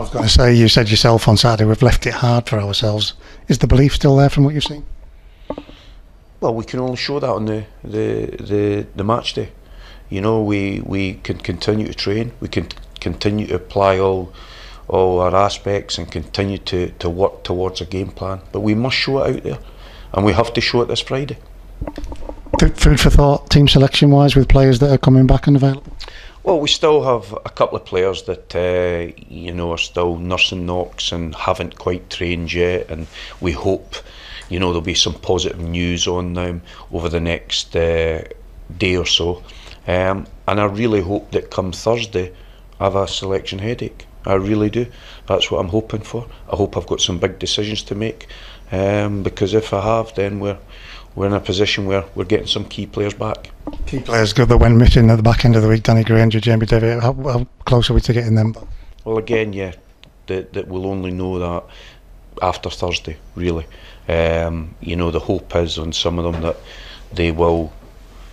I was going to say, you said yourself on Saturday, we've left it hard for ourselves. Is the belief still there from what you've seen? Well, we can only show that on the match day. You know, we can continue to train, we can continue to apply all our aspects and continue to work towards a game plan. But we must show it out there, and we have to show it this Friday. Food for thought, team selection wise, with players that are coming back and available? Well, we still have a couple of players that are still nursing knocks and haven't quite trained yet, and we hope there'll be some positive news on them over the next day or so. And I really hope that come Thursday I have a selection headache. I really do. That's what I'm hoping for. I hope I've got some big decisions to make, because if I have, then we're in a position where we're getting some key players back. Key players good that went missing at the back end of the week, Danny Granger, Jamie Devitt. How close are we to getting them back? Well, again, yeah, that we'll only know that after Thursday, really. The hope is on some of them that they will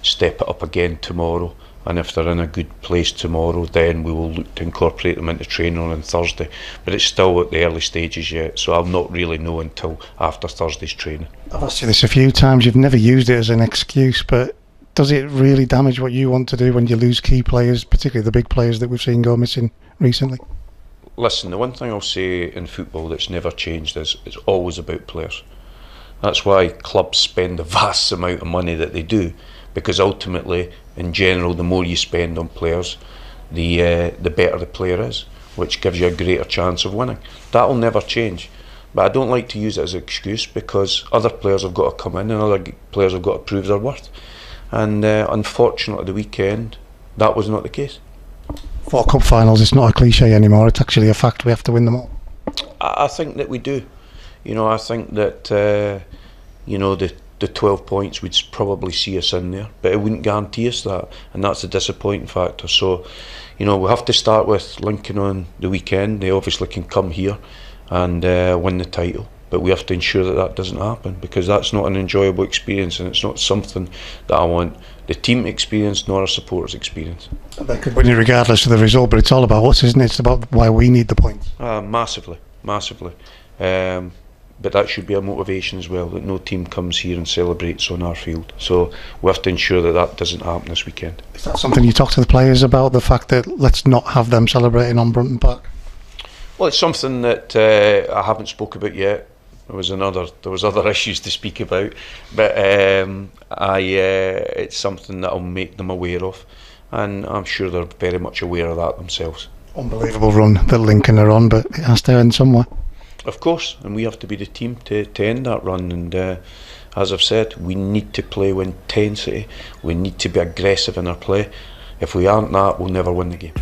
step it up again tomorrow, and if they're in a good place tomorrow, then we will look to incorporate them into training on Thursday. But it's still at the early stages yet, so I'll not really know until after Thursday's training. I've asked you this a few times, you've never used it as an excuse, but does it really damage what you want to do when you lose key players, particularly the big players that we've seen go missing recently? Listen, the one thing I'll say in football that's never changed is it's always about players. That's why clubs spend the vast amount of money that they do, because ultimately, in general, the more you spend on players, the better the player is, which gives you a greater chance of winning. That'll never change. But I don't like to use it as an excuse, because other players have got to come in and other players have got to prove their worth. And unfortunately, the weekend, that was not the case. 4 cup finals, it's not a cliche anymore, it's actually a fact. We have to win them all. I think that we do. I think that the 12 points would probably see us in there, but it wouldn't guarantee us that, and that's the disappointing factor. So we have to start with Lincoln on the weekend. They obviously can come here and win the title, but we have to ensure that doesn't happen, because that's not an enjoyable experience, and it's not something that I want the team to experience nor our supporters experience. They could win it regardless of the result, but it's all about us, isn't it? It's about why we need the points. Massively. But that should be a motivation as well, that no team comes here and celebrates on our field. So we have to ensure that doesn't happen this weekend. Is that something you talk to the players about, the fact that let's not have them celebrating on Brunton Park? Well, it's something that I haven't spoke about yet. There was other issues to speak about, but it's something that I'll make them aware of, and I'm sure they're very much aware of that themselves. Unbelievable run that Lincoln are on, but it has to end somewhere. Of course, and we have to be the team to end that run, and as I've said, we need to play with intensity, we need to be aggressive in our play. If we aren't that, we'll never win the game.